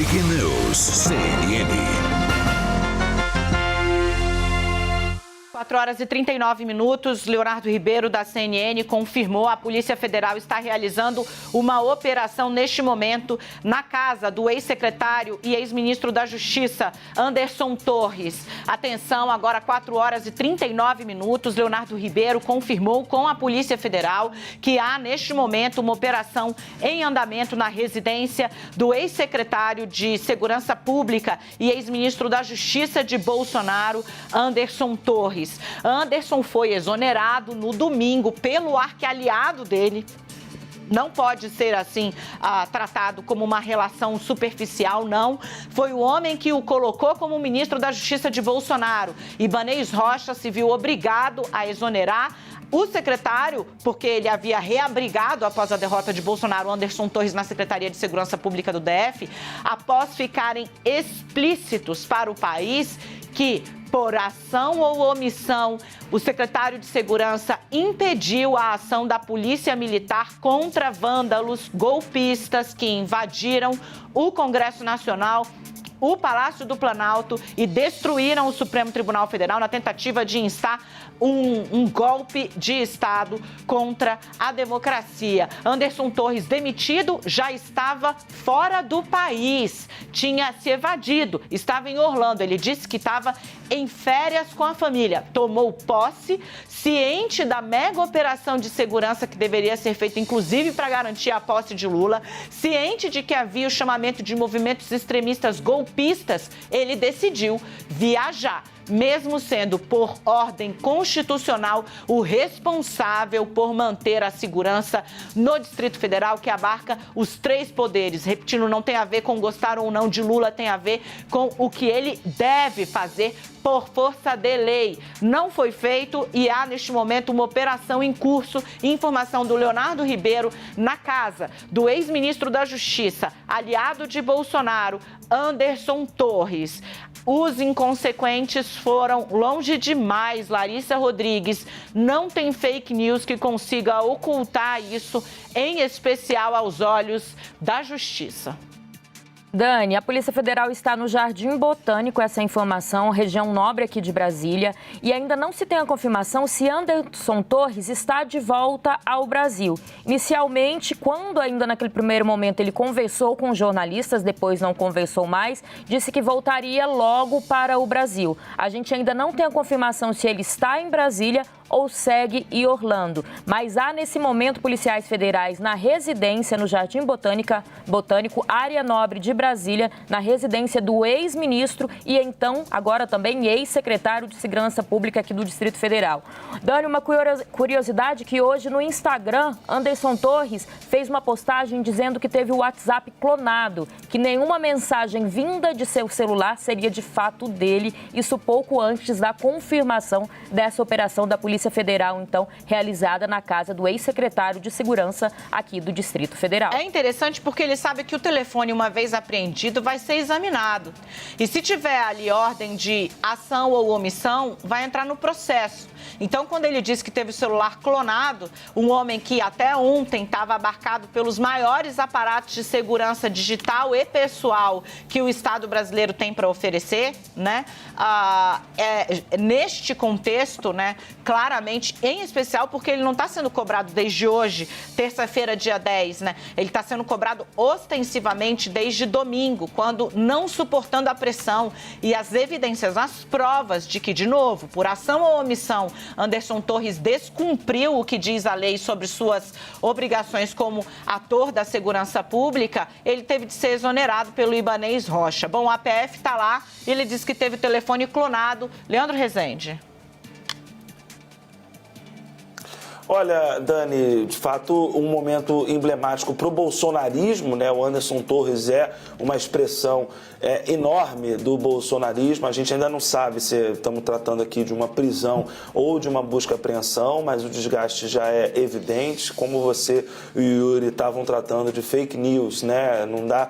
Fake News CNN. 4 horas e 39 minutos, Leonardo Ribeiro, da CNN, confirmou que a Polícia Federal está realizando uma operação neste momento na casa do ex-secretário e ex-ministro da Justiça, Anderson Torres. Atenção, agora 4 horas e 39 minutos, Leonardo Ribeiro confirmou com a Polícia Federal que há, neste momento, uma operação em andamento na residência do ex-secretário de Segurança Pública e ex-ministro da Justiça de Bolsonaro, Anderson Torres. Anderson foi exonerado no domingo pelo arquialiado dele. Não pode ser assim tratado como uma relação superficial, não. Foi o homem que o colocou como ministro da Justiça de Bolsonaro. Ibanez Rocha se viu obrigado a exonerar o secretário, porque ele havia reabrigado após a derrota de Bolsonaro, Anderson Torres, na Secretaria de Segurança Pública do DF, após ficarem explícitos para o país que, por ação ou omissão, o secretário de Segurança impediu a ação da Polícia Militar contra vândalos golpistas que invadiram o Congresso Nacional, o Palácio do Planalto e destruíram o Supremo Tribunal Federal na tentativa de instar um golpe de Estado contra a democracia. Anderson Torres, demitido, já estava fora do país, tinha se evadido, estava em Orlando. Ele disse que estava em férias com a família. Tomou posse, ciente da mega operação de segurança que deveria ser feita, inclusive para garantir a posse de Lula, ciente de que havia o chamamento de movimentos extremistas golpistas, ele decidiu viajar, mesmo sendo por ordem constitucional o responsável por manter a segurança no Distrito Federal, que abarca os 3 poderes. Repetindo, não tem a ver com gostar ou não de Lula, tem a ver com o que ele deve fazer por força de lei. Não foi feito e há, neste momento, uma operação em curso. Informação do Leonardo Ribeiro na casa do ex-ministro da Justiça, aliado de Bolsonaro, Anderson Torres. Os inconsequentes foram longe demais, Larissa Rodrigues. Não tem fake news que consiga ocultar isso, em especial aos olhos da Justiça. Dani, a Polícia Federal está no Jardim Botânico, essa informação, região nobre aqui de Brasília, e ainda não se tem a confirmação se Anderson Torres está de volta ao Brasil. Inicialmente, quando ainda naquele primeiro momento ele conversou com jornalistas, depois não conversou mais, disse que voltaria logo para o Brasil. A gente ainda não tem a confirmação se ele está em Brasília ou segue em Orlando. Mas há, nesse momento, policiais federais na residência, no Jardim Botânico, área nobre de Brasília, na residência do ex-ministro e, então, agora também ex-secretário de Segurança Pública aqui do Distrito Federal. Dani, uma curiosidade que hoje no Instagram, Anderson Torres fez uma postagem dizendo que teve o WhatsApp clonado, que nenhuma mensagem vinda de seu celular seria de fato dele, isso pouco antes da confirmação dessa operação da Polícia Federal, então, realizada na casa do ex-secretário de Segurança aqui do Distrito Federal. É interessante porque ele sabe que o telefone, uma vez apreendido, vai ser examinado. E se tiver ali ordem de ação ou omissão, vai entrar no processo. Então, quando ele disse que teve o celular clonado, um homem que até ontem estava abarcado pelos maiores aparatos de segurança digital e pessoal que o Estado brasileiro tem para oferecer, né? Neste contexto, né, claramente, em especial porque ele não está sendo cobrado desde hoje, terça-feira, dia 10, né? Ele está sendo cobrado ostensivamente desde domingo, quando, não suportando a pressão e as evidências, as provas de que, de novo, por ação ou omissão, Anderson Torres descumpriu o que diz a lei sobre suas obrigações como ator da segurança pública, ele teve de ser exonerado pelo Ibanez Rocha. Bom, a PF está lá, ele disse que teve o telefone clonado. Leandro Rezende. Olha, Dani, de fato, um momento emblemático para o bolsonarismo, né? O Anderson Torres é uma expressão enorme do bolsonarismo. A gente ainda não sabe se estamos tratando aqui de uma prisão ou de uma busca e apreensão, mas o desgaste já é evidente, como você e o Yuri estavam tratando de fake news, né? Não dá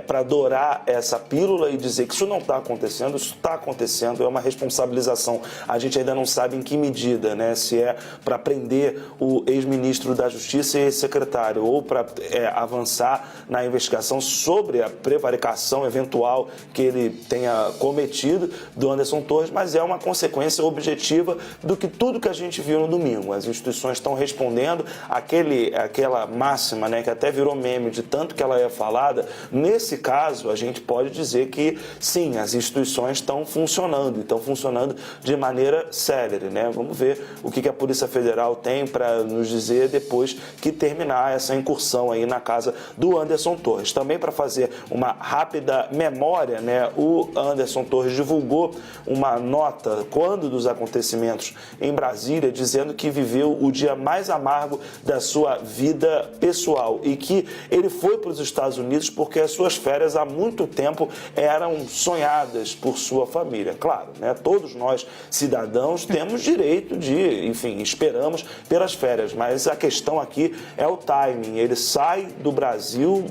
para adorar essa pílula e dizer que isso não está acontecendo, isso está acontecendo, é uma responsabilização. A gente ainda não sabe em que medida, né? Se é para prender o ex-ministro da Justiça e ex-secretário, ou para avançar na investigação sobre a prevaricação eventual que ele tenha cometido do Anderson Torres, mas é uma consequência objetiva do que tudo que a gente viu no domingo. As instituições estão respondendo aquela máxima, né, que até virou meme de tanto que ela é falada. Nesse caso, a gente pode dizer que sim, as instituições estão funcionando de maneira célere, né? Vamos ver o que a Polícia Federal tem para nos dizer depois que terminar essa incursão aí na casa do Anderson Torres. Também para fazer uma rápida memória, né, o Anderson Torres divulgou uma nota quando dos acontecimentos em Brasília, dizendo que viveu o dia mais amargo da sua vida pessoal e que ele foi para os Estados Unidos porque as suas férias há muito tempo eram sonhadas por sua família. Claro, né, todos nós cidadãos temos direito de, enfim, esperamos pelas férias, mas a questão aqui é o timing. Ele sai do Brasil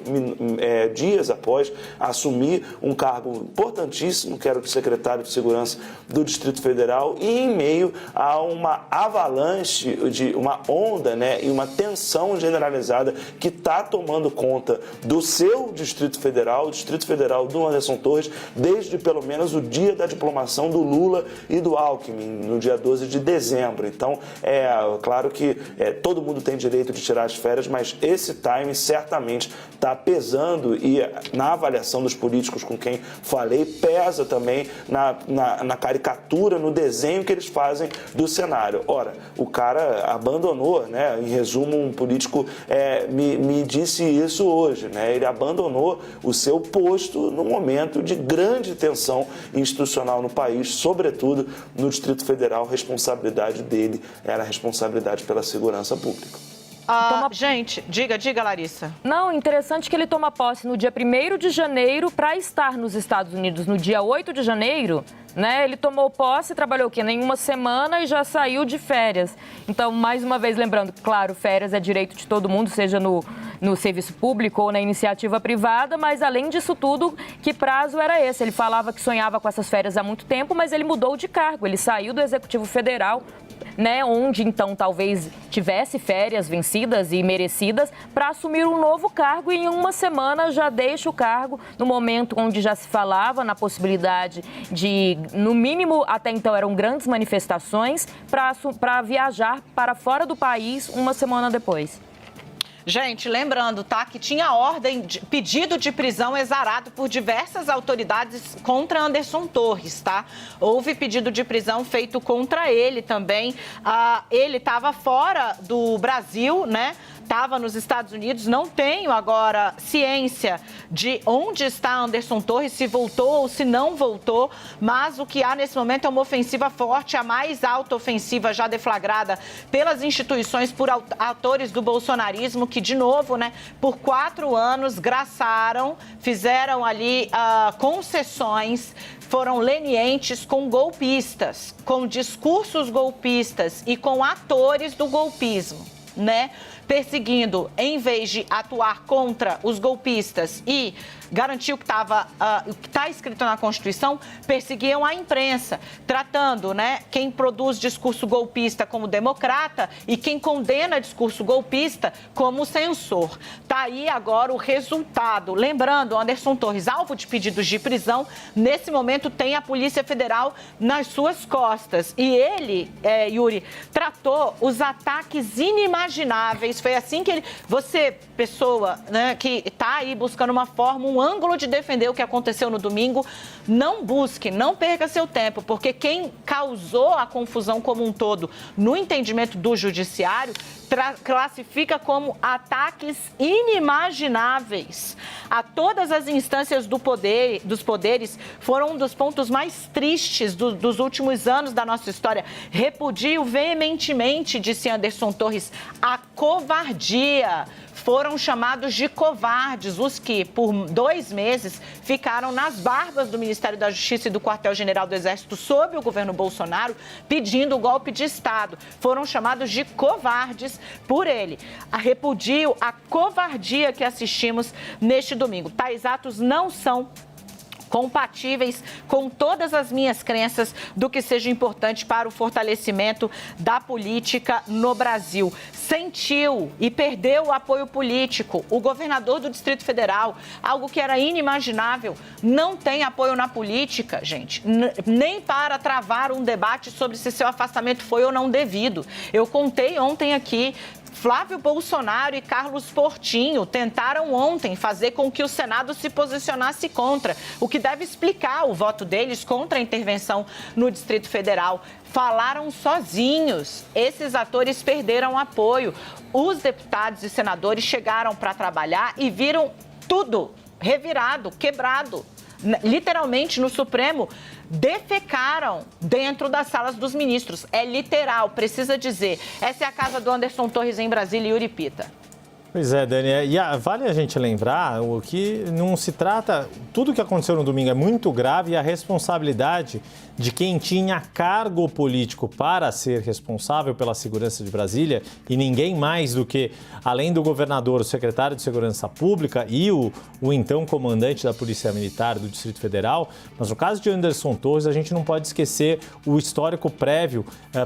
dias após assumir um cargo importantíssimo, que era o de secretário de Segurança do Distrito Federal, e em meio a uma avalanche, uma onda, né, e uma tensão generalizada que está tomando conta do seu Distrito Federal, o Distrito Federal do Anderson Torres, desde pelo menos o dia da diplomação do Lula e do Alckmin, no dia 12 de dezembro. Então, claro que todo mundo tem direito de tirar as férias, mas esse time certamente está pesando e na avaliação dos políticos com quem falei, pesa também na caricatura, no desenho que eles fazem do cenário. Ora, o cara abandonou, né? Em resumo, um político me disse isso hoje, né? Ele abandonou o seu posto no momento de grande tensão institucional no país, sobretudo no Distrito Federal. Responsabilidade dele era a responsabilidade pela segurança pública. Gente, diga, Larissa. Não, interessante que ele toma posse no dia 1º de janeiro para estar nos Estados Unidos no dia 8 de janeiro, né? Ele tomou posse, trabalhou nenhuma semana e já saiu de férias. Então, mais uma vez, lembrando, claro, férias é direito de todo mundo, seja no serviço público ou na iniciativa privada, mas além disso tudo, que prazo era esse? Ele falava que sonhava com essas férias há muito tempo, mas ele mudou de cargo, ele saiu do Executivo Federal, né, onde então talvez tivesse férias vencidas e merecidas, para assumir um novo cargo e em uma semana já deixa o cargo, no momento onde já se falava na possibilidade de, no mínimo até então eram grandes manifestações, para viajar para fora do país uma semana depois. Gente, lembrando, tá, que tinha pedido de prisão exarado por diversas autoridades contra Anderson Torres, tá? Houve pedido de prisão feito contra ele também. Ele estava fora do Brasil, né? Estava nos Estados Unidos. Não tenho agora ciência de onde está Anderson Torres, se voltou ou se não voltou, mas o que há nesse momento é uma ofensiva forte, a mais alta ofensiva já deflagrada pelas instituições por atores do bolsonarismo, que, de novo, né, por 4 anos graçaram, fizeram ali concessões, foram lenientes com golpistas, com discursos golpistas e com atores do golpismo, né? Perseguindo, em vez de atuar contra os golpistas e garantir o que está escrito na Constituição, perseguiam a imprensa, tratando, né, quem produz discurso golpista como democrata e quem condena discurso golpista como censor. Está aí agora o resultado. Lembrando, Anderson Torres, alvo de pedidos de prisão, nesse momento tem a Polícia Federal nas suas costas. E ele, Yuri, tratou os ataques inimagináveis. Foi assim que ele... Você, pessoa, né, que está aí buscando uma forma, um ângulo de defender o que aconteceu no domingo, não busque, não perca seu tempo, porque quem causou a confusão como um todo no entendimento do judiciário classifica como ataques inimagináveis a todas as instâncias dos poderes. Foram um dos pontos mais tristes dos últimos anos da nossa história. Repudio veementemente, disse Anderson Torres, a covardia. Foram chamados de covardes os que, por 2 meses, ficaram nas barbas do Ministério da Justiça e do Quartel-General do Exército sob o governo Bolsonaro, pedindo o golpe de Estado. Foram chamados de covardes por ele. Repudio a covardia que assistimos neste domingo. Tais atos não são compatíveis com todas as minhas crenças do que seja importante para o fortalecimento da política no Brasil. Sentiu e perdeu o apoio político. O governador do Distrito Federal, algo que era inimaginável, não tem apoio na política, gente, nem para travar um debate sobre se seu afastamento foi ou não devido. Eu contei ontem aqui, Flávio Bolsonaro e Carlos Portinho tentaram ontem fazer com que o Senado se posicionasse contra, o que deve explicar o voto deles contra a intervenção no Distrito Federal. Falaram sozinhos. Esses atores perderam apoio. Os deputados e senadores chegaram para trabalhar e viram tudo revirado, quebrado. Literalmente, no Supremo, defecaram dentro das salas dos ministros. É literal, precisa dizer. Essa é a casa do Anderson Torres em Brasília, Yuri Pita. Pois é, Dani, vale a gente lembrar o que não se trata... Tudo que aconteceu no domingo é muito grave e a responsabilidade de quem tinha cargo político para ser responsável pela segurança de Brasília, e ninguém mais do que, além do governador, o secretário de Segurança Pública e o então comandante da Polícia Militar do Distrito Federal. Mas no caso de Anderson Torres, a gente não pode esquecer o histórico prévio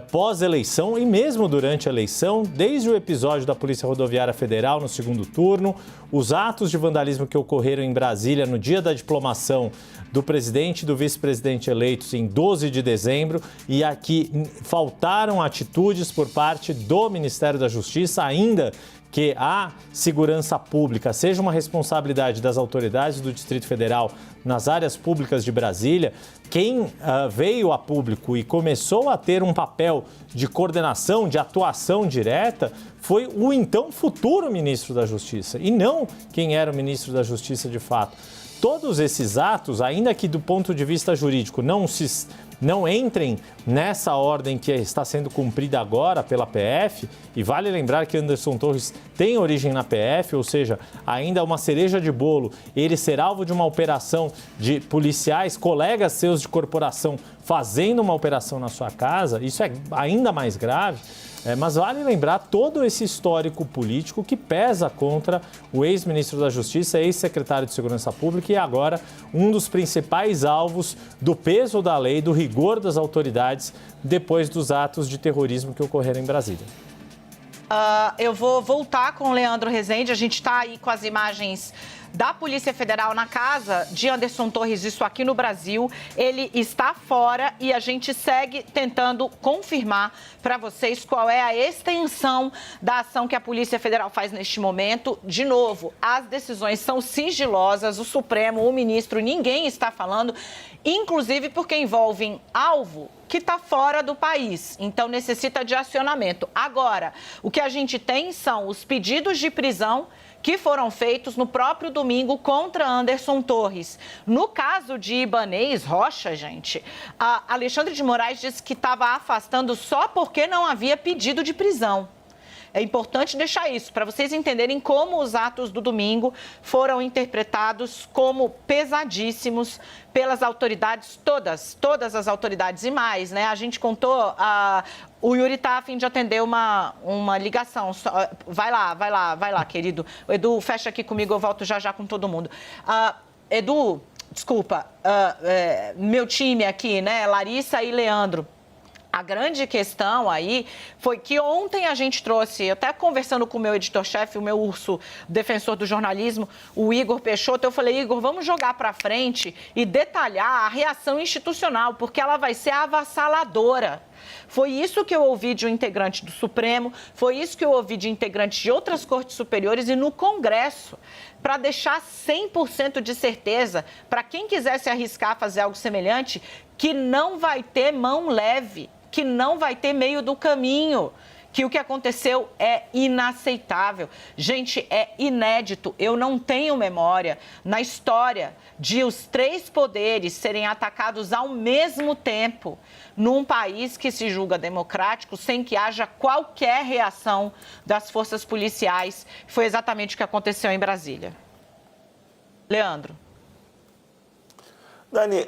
pós-eleição e mesmo durante a eleição, desde o episódio da Polícia Rodoviária Federal no segundo turno, os atos de vandalismo que ocorreram em Brasília no dia da diplomação do presidente e do vice-presidente eleitos em 12 de dezembro, e aqui faltaram atitudes por parte do Ministério da Justiça, ainda que a segurança pública seja uma responsabilidade das autoridades do Distrito Federal nas áreas públicas de Brasília. Quem veio a público e começou a ter um papel de coordenação, de atuação direta, foi o então futuro ministro da Justiça, e não quem era o ministro da Justiça de fato. Todos esses atos, ainda que do ponto de vista jurídico não entrem nessa ordem que está sendo cumprida agora pela PF, e vale lembrar que Anderson Torres tem origem na PF, ou seja, ainda uma cereja de bolo, ele ser alvo de uma operação de policiais, colegas seus de corporação, fazendo uma operação na sua casa, isso é ainda mais grave. Mas vale lembrar todo esse histórico político que pesa contra o ex-ministro da Justiça, ex-secretário de Segurança Pública e agora um dos principais alvos do peso da lei, do rigor das autoridades depois dos atos de terrorismo que ocorreram em Brasília. Eu vou voltar com o Leandro Rezende. A gente está aí com as imagens da Polícia Federal na casa de Anderson Torres, isso aqui no Brasil. Ele está fora e a gente segue tentando confirmar para vocês qual é a extensão da ação que a Polícia Federal faz neste momento. De novo, as decisões são sigilosas, o Supremo, o ministro, ninguém está falando, inclusive porque envolvem alvo que está fora do país, então necessita de acionamento. Agora, o que a gente tem são os pedidos de prisão que foram feitos no próprio domingo contra Anderson Torres. No caso de Ibanez Rocha, gente, Alexandre de Moraes disse que estava afastando só porque não havia pedido de prisão. É importante deixar isso, para vocês entenderem como os atos do domingo foram interpretados como pesadíssimos pelas autoridades, todas as autoridades e mais, né? A gente contou, o Yuri está a fim de atender uma ligação. Vai lá, querido. O Edu, fecha aqui comigo, eu volto já com todo mundo. Edu, desculpa, meu time aqui, né? Larissa e Leandro. A grande questão aí foi que ontem a gente trouxe, até conversando com o meu editor-chefe, o meu urso defensor do jornalismo, o Igor Peixoto, eu falei, Igor, vamos jogar para frente e detalhar a reação institucional, porque ela vai ser avassaladora. Foi isso que eu ouvi de um integrante do Supremo, foi isso que eu ouvi de integrantes de outras cortes superiores e no Congresso, para deixar 100% de certeza para quem quiser se arriscar a fazer algo semelhante, que não vai ter mão leve, que não vai ter meio do caminho, que o que aconteceu é inaceitável. Gente, é inédito. Eu não tenho memória na história de os três poderes serem atacados ao mesmo tempo num país que se julga democrático, sem que haja qualquer reação das forças policiais. Foi exatamente o que aconteceu em Brasília. Leandro. Dani,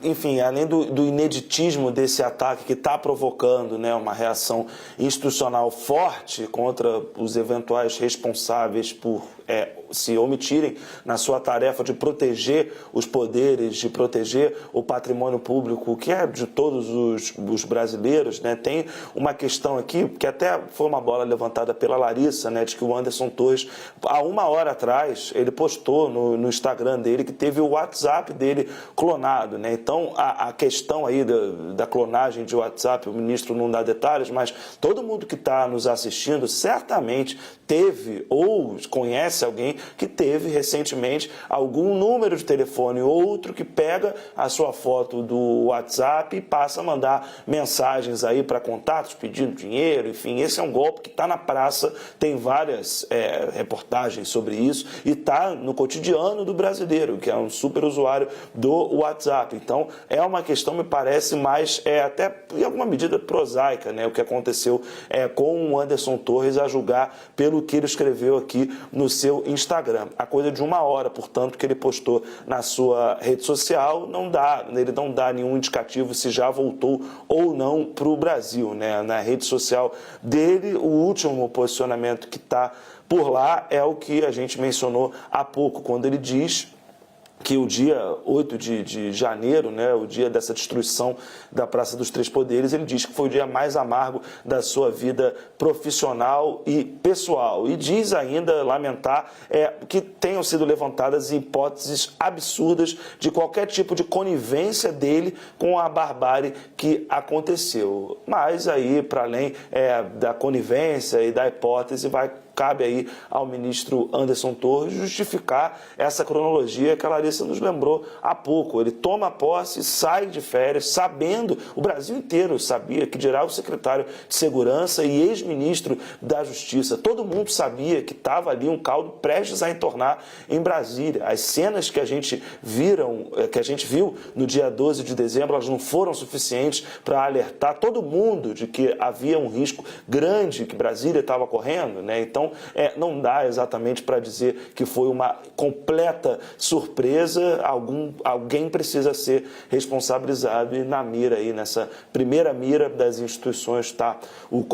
enfim, além do ineditismo desse ataque que está provocando, né, uma reação institucional forte contra os eventuais responsáveis por se omitirem na sua tarefa de proteger os poderes, de proteger o patrimônio público, que é de todos os brasileiros, né? Tem uma questão aqui, que até foi uma bola levantada pela Larissa, né, de que o Anderson Torres, há 1 hora atrás, ele postou no Instagram dele que teve o WhatsApp dele clonado, né? Então, a questão aí da clonagem de WhatsApp, o ministro não dá detalhes, mas todo mundo que está nos assistindo certamente teve ou conhece alguém que teve recentemente algum número de telefone ou outro que pega a sua foto do WhatsApp e passa a mandar mensagens aí para contatos pedindo dinheiro, enfim, esse é um golpe que está na praça, tem várias reportagens sobre isso e está no cotidiano do brasileiro, que é um super usuário do WhatsApp. Então, é uma questão, me parece, mais até em alguma medida prosaica, né, o que aconteceu com o Anderson Torres, a julgar pelo que ele escreveu aqui no seu Instagram. A coisa de 1 hora, portanto, que ele postou na sua rede social, ele não dá nenhum indicativo se já voltou ou não para o Brasil, né? Na rede social dele, o último posicionamento que está por lá é o que a gente mencionou há pouco, quando ele diz que o dia 8 de janeiro, né, o dia dessa destruição da Praça dos Três Poderes, ele diz que foi o dia mais amargo da sua vida profissional e pessoal. E diz ainda, lamentar, que tenham sido levantadas hipóteses absurdas de qualquer tipo de conivência dele com a barbárie que aconteceu. Mas aí, para além da conivência e da hipótese, cabe aí ao ministro Anderson Torres justificar essa cronologia que a Larissa nos lembrou há pouco. Ele toma posse, sai de férias, sabendo, o Brasil inteiro sabia, que dirá o secretário de Segurança e ex-ministro da Justiça. Todo mundo sabia que estava ali um caldo prestes a entornar em Brasília. As cenas que a gente viu no dia 12 de dezembro, elas não foram suficientes para alertar todo mundo de que havia um risco grande que Brasília estava correndo, né? Então, não dá exatamente para dizer que foi uma completa surpresa. Alguém precisa ser responsabilizado e na mira aí, nessa primeira mira das instituições, está o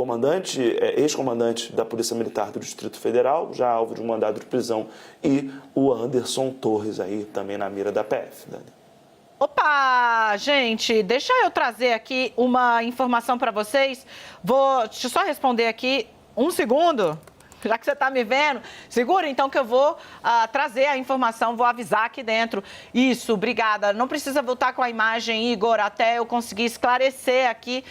ex-comandante da Polícia Militar do Distrito Federal, já alvo de um mandado de prisão, e o Anderson Torres aí também na mira da PF, Dani. Opa, gente, deixa eu trazer aqui uma informação para vocês. Deixa eu só responder aqui 1 segundo. Já que você está me vendo, segura então que eu vou trazer a informação, vou avisar aqui dentro. Isso, obrigada. Não precisa voltar com a imagem, Igor, até eu conseguir esclarecer aqui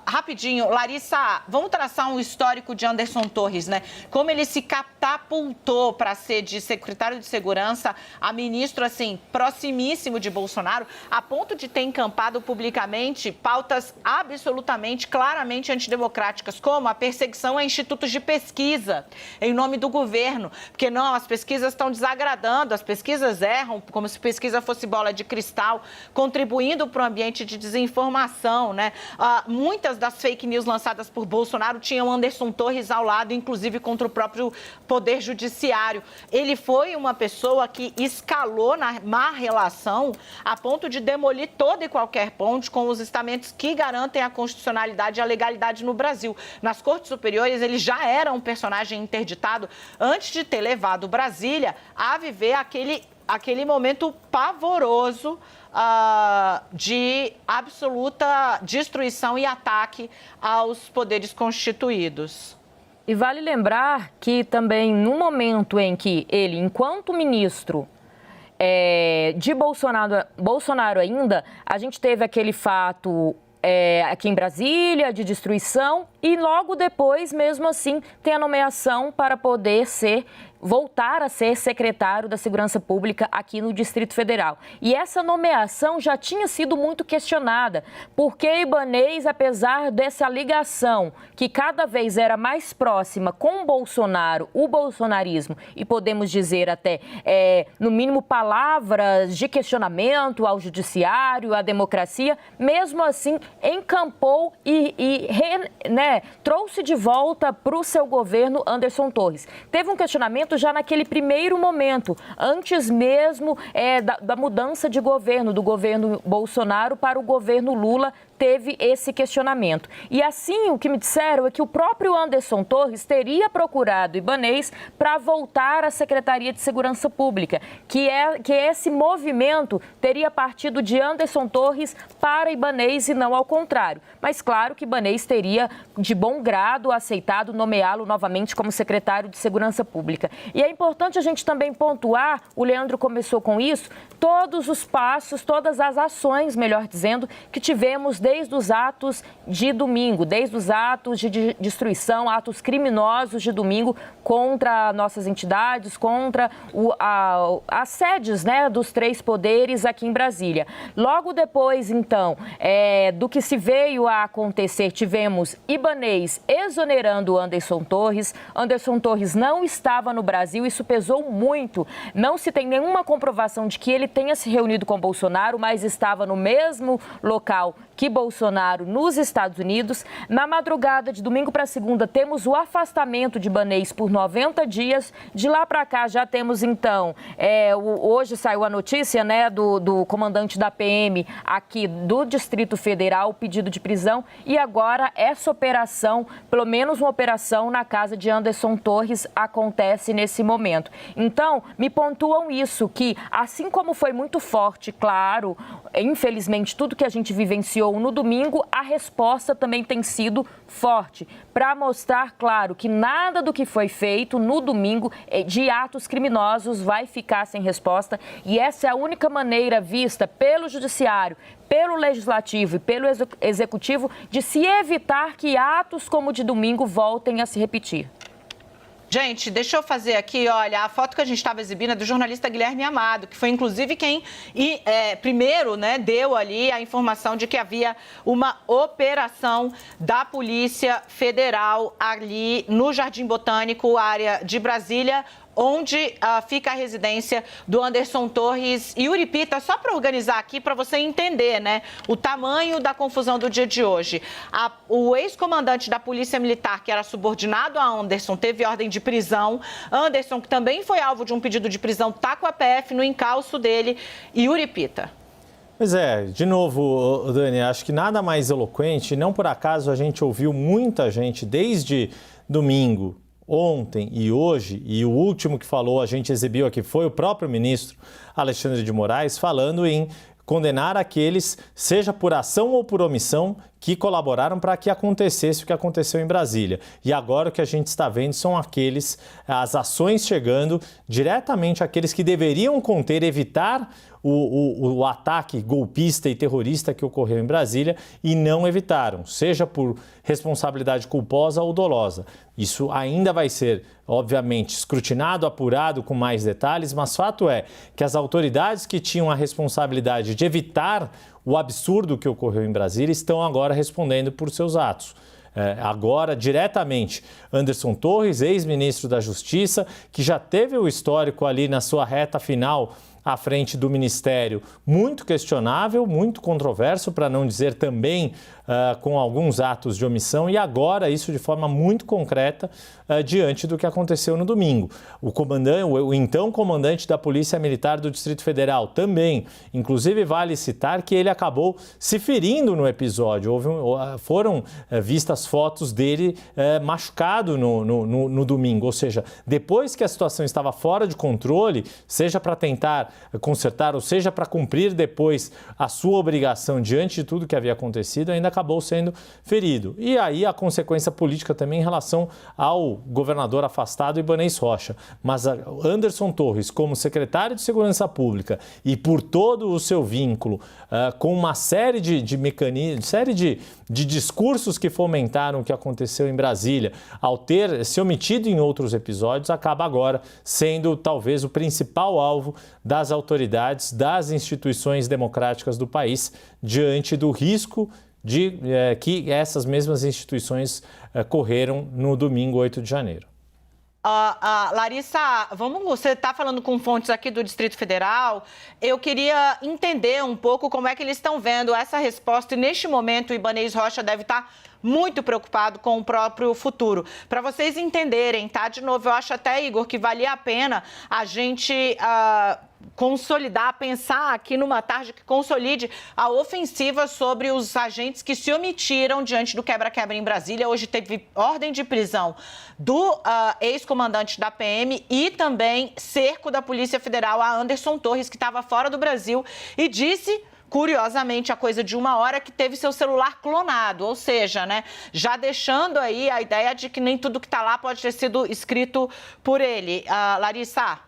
rapidinho. Larissa, vamos traçar um histórico de Anderson Torres, né? Como ele se catapultou para ser de secretário de Segurança a ministro, assim, proximíssimo de Bolsonaro, a ponto de ter encampado publicamente pautas absolutamente, claramente antidemocráticas, como a perseguição a institutos de pesquisa em nome do governo, porque não, as pesquisas estão desagradando, as pesquisas erram, como se pesquisa fosse bola de cristal, contribuindo para um ambiente de desinformação, né? Muitas das fake news lançadas por Bolsonaro tinham Anderson Torres ao lado, inclusive contra o próprio Poder Judiciário. Ele foi uma pessoa que escalou na má relação a ponto de demolir toda e qualquer ponte com os estamentos que garantem a constitucionalidade e a legalidade no Brasil. Nas cortes superiores, ele já era um personagem interditado antes de ter levado Brasília a viver aquele momento pavoroso de absoluta destruição e ataque aos poderes constituídos. E vale lembrar que também no momento em que ele, enquanto ministro de Bolsonaro ainda, a gente teve aquele fato aqui em Brasília, de destruição, e logo depois, mesmo assim, tem a nomeação para poder voltar a ser secretário da Segurança Pública aqui no Distrito Federal. E essa nomeação já tinha sido muito questionada, porque Ibanez, apesar dessa ligação que cada vez era mais próxima com o Bolsonaro, o bolsonarismo, e podemos dizer até, no mínimo, palavras de questionamento ao judiciário, à democracia, mesmo assim, encampou e trouxe de volta para o seu governo Anderson Torres. Teve um questionamento feito já naquele primeiro momento, antes mesmo da mudança de governo, do governo Bolsonaro para o governo Lula, teve esse questionamento. E assim, o que me disseram é que o próprio Anderson Torres teria procurado Ibanez para voltar à Secretaria de Segurança Pública, que esse movimento teria partido de Anderson Torres para Ibanez e não ao contrário. Mas claro que Ibanez teria, de bom grado, aceitado nomeá-lo novamente como secretário de Segurança Pública. E é importante a gente também pontuar, o Leandro começou com isso, todos os passos, todas as ações, melhor dizendo, que tivemos desde os atos de domingo, desde os atos de destruição, atos criminosos de domingo contra nossas entidades, contra as sedes, né, dos três poderes aqui em Brasília. Logo depois, então, do que se veio a acontecer, tivemos Ibanez exonerando Anderson Torres. Anderson Torres não estava no Brasil, isso pesou muito. Não se tem nenhuma comprovação de que ele tenha se reunido com Bolsonaro, mas estava no mesmo local que Bolsonaro nos Estados Unidos. Na madrugada de domingo para segunda, temos o afastamento de Ibanez por 90 dias. De lá para cá, já temos, então, hoje saiu a notícia, né, do comandante da PM aqui do Distrito Federal, o pedido de prisão. E agora essa operação, pelo menos uma operação na casa de Anderson Torres, acontece nesse momento. Então, me pontuam isso, que assim como foi muito forte, claro, infelizmente, tudo que a gente vivenciou no domingo, a resposta também tem sido forte, para mostrar, claro, que nada do que foi feito no domingo de atos criminosos vai ficar sem resposta, e essa é a única maneira vista pelo Judiciário, pelo Legislativo e pelo Executivo de se evitar que atos como o de domingo voltem a se repetir. Gente, deixa eu fazer aqui, olha, a foto que a gente estava exibindo é do jornalista Guilherme Amado, que foi inclusive quem primeiro, né, deu ali a informação de que havia uma operação da Polícia Federal ali no Jardim Botânico, área de Brasília, onde fica a residência do Anderson Torres e Uripita, só para organizar aqui, para você entender, né, o tamanho da confusão do dia de hoje. O ex-comandante da Polícia Militar, que era subordinado a Anderson, teve ordem de prisão. Anderson, que também foi alvo de um pedido de prisão, está com a PF no encalço dele. E Uripita. Pois é, de novo, Dani, acho que nada mais eloquente. Não por acaso a gente ouviu muita gente desde domingo, ontem e hoje, e o último que falou, a gente exibiu aqui, foi o próprio ministro Alexandre de Moraes, falando em condenar aqueles, seja por ação ou por omissão, que colaboraram para que acontecesse o que aconteceu em Brasília. E agora o que a gente está vendo são as ações chegando diretamente àqueles que deveriam conter, evitar o ataque golpista e terrorista que ocorreu em Brasília e não evitaram, seja por responsabilidade culposa ou dolosa. Isso ainda vai ser, obviamente, escrutinado, apurado com mais detalhes, mas fato é que as autoridades que tinham a responsabilidade de evitar o absurdo que ocorreu em Brasília estão agora respondendo por seus atos. Agora, diretamente, Anderson Torres, ex-ministro da Justiça, que já teve o histórico ali na sua reta final à frente do Ministério, muito questionável, muito controverso, para não dizer também com alguns atos de omissão, e agora isso de forma muito concreta diante do que aconteceu no domingo. O então comandante da Polícia Militar do Distrito Federal também, inclusive vale citar que ele acabou se ferindo no episódio. Foram vistas fotos dele machucado no domingo, ou seja, depois que a situação estava fora de controle, seja para tentar consertar, ou seja para cumprir depois a sua obrigação diante de tudo que havia acontecido, ainda acabou sendo ferido. E aí a consequência política também em relação ao governador afastado Ibanez Rocha. Mas Anderson Torres, como secretário de Segurança Pública e por todo o seu vínculo com uma série de mecanismos, de discursos que fomentaram o que aconteceu em Brasília, ao ter se omitido em outros episódios, acaba agora sendo talvez o principal alvo das autoridades, das instituições democráticas do país, diante do risco de que essas mesmas instituições correram no domingo 8 de janeiro. Larissa, você está falando com fontes aqui do Distrito Federal. Eu queria entender um pouco como é que eles estão vendo essa resposta. E neste momento, o Ibanez Rocha deve estar muito preocupado com o próprio futuro. Para vocês entenderem, tá? De novo, eu acho até, Igor, que valia a pena a gente consolidar, pensar aqui numa tarde que consolide a ofensiva sobre os agentes que se omitiram diante do quebra-quebra em Brasília. Hoje teve ordem de prisão do ex-comandante da PM e também cerco da Polícia Federal a Anderson Torres, que estava fora do Brasil, e disse, curiosamente, a coisa de uma hora, que teve seu celular clonado, ou seja, né, já deixando aí a ideia de que nem tudo que está lá pode ter sido escrito por ele. Larissa?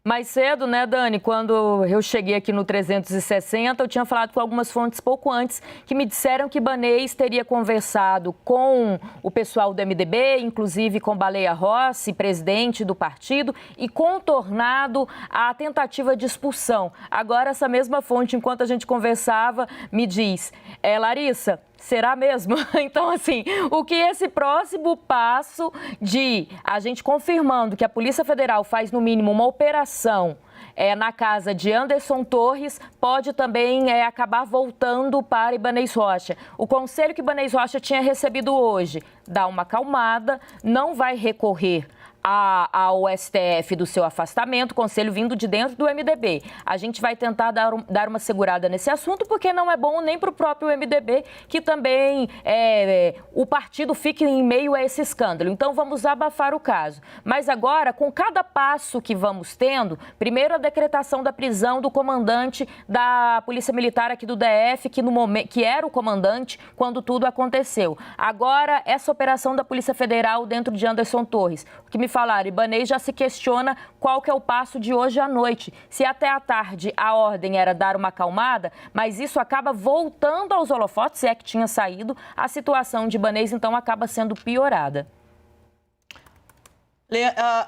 Mais cedo, né, Dani, quando eu cheguei aqui no 360, eu tinha falado com algumas fontes pouco antes que me disseram que Ibanez teria conversado com o pessoal do MDB, inclusive com Baleia Rossi, presidente do partido, e contornado a tentativa de expulsão. Agora, essa mesma fonte, enquanto a gente conversava, me diz, Larissa, será mesmo? Então, assim, o que esse próximo passo de a gente confirmando que a Polícia Federal faz, no mínimo, uma operação na casa de Anderson Torres, pode também acabar voltando para Ibanez Rocha. O conselho que Ibanez Rocha tinha recebido hoje dá uma acalmada, não vai recorrer ao STF do seu afastamento, conselho vindo de dentro do MDB. A gente vai tentar dar uma segurada nesse assunto, porque não é bom nem para o próprio MDB, que também o partido fique em meio a esse escândalo. Então, vamos abafar o caso. Mas agora, com cada passo que vamos tendo, primeiro a decretação da prisão do comandante da Polícia Militar aqui do DF, que era o comandante quando tudo aconteceu. Agora, essa operação da Polícia Federal dentro de Anderson Torres. O que me falaram, Ibanez já se questiona qual que é o passo de hoje à noite. Se até à tarde a ordem era dar uma acalmada, mas isso acaba voltando aos holofotes, se é que tinha saído, a situação de Ibanez então acaba sendo piorada.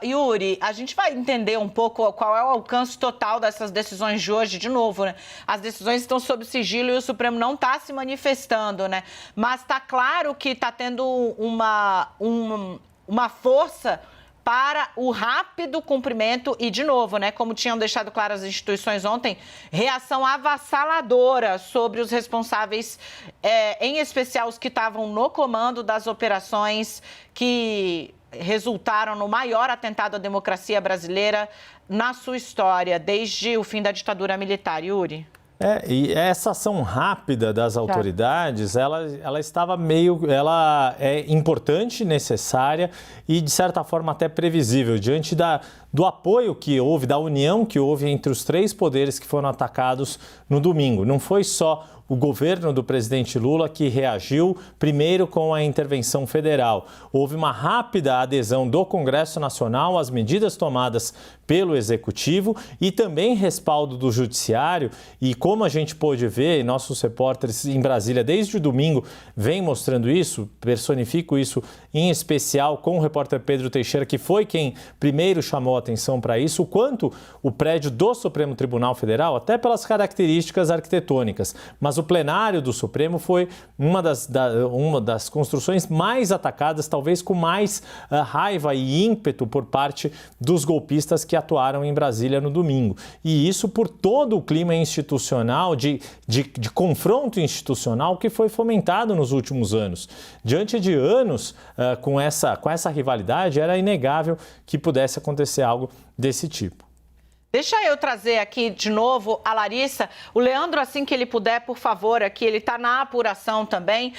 Yuri, a gente vai entender um pouco qual é o alcance total dessas decisões de hoje. De novo, né? As decisões estão sob sigilo e o Supremo não está se manifestando, né? Mas está claro que está tendo uma força para o rápido cumprimento e, de novo, né, como tinham deixado claro as instituições ontem, reação avassaladora sobre os responsáveis, em especial os que estavam no comando das operações que resultaram no maior atentado à democracia brasileira na sua história, desde o fim da ditadura militar. Yuri? E essa ação rápida das autoridades, ela é importante, necessária e, de certa forma, até previsível, diante do apoio que houve, da união que houve entre os três poderes que foram atacados no domingo. Não foi só o governo do presidente Lula que reagiu primeiro com a intervenção federal. Houve uma rápida adesão do Congresso Nacional às medidas tomadas pelo Executivo e também respaldo do Judiciário. E como a gente pôde ver, e nossos repórteres em Brasília desde o domingo vêm mostrando isso, personifico isso em especial com o repórter Pedro Teixeira, que foi quem primeiro chamou a atenção para isso, o quanto o prédio do Supremo Tribunal Federal, até pelas características arquitetônicas, mas o plenário do Supremo foi uma das construções mais atacadas, talvez com mais raiva e ímpeto por parte dos golpistas que atuaram em Brasília no domingo. E isso por todo o clima institucional, de confronto institucional que foi fomentado nos últimos anos. Diante de anos com essa rivalidade, era inegável que pudesse acontecer algo desse tipo. Deixa eu trazer aqui de novo a Larissa. O Leandro, assim que ele puder, por favor, aqui, ele está na apuração também.